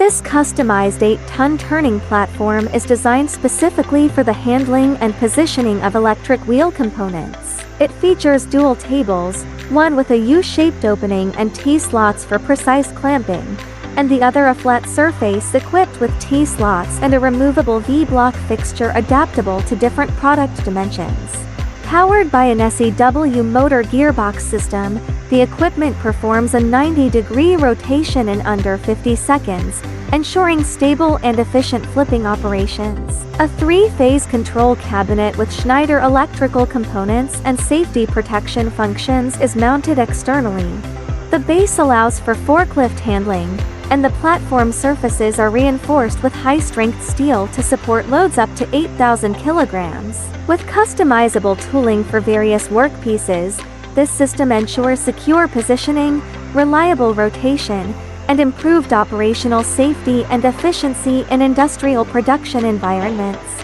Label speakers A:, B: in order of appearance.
A: This customized 8-ton turning platform is designed specifically for the handling and positioning of electric wheel components. It features dual tables, one with a U-shaped opening and T-slots for precise clamping, and the other a flat surface equipped with T-slots and a removable V-block fixture adaptable to different product dimensions. Powered by an SEW motor gearbox system, the equipment performs a 90-degree rotation in under 50 seconds, ensuring stable and efficient flipping operations. A 3-phase control cabinet with Schneider electrical components and safety protection functions is mounted externally. The base allows for forklift handling, and the platform surfaces are reinforced with high-strength steel to support loads up to 8,000 kilograms. With customizable tooling for various workpieces, this system ensures secure positioning, reliable rotation, and improved operational safety and efficiency in industrial production environments.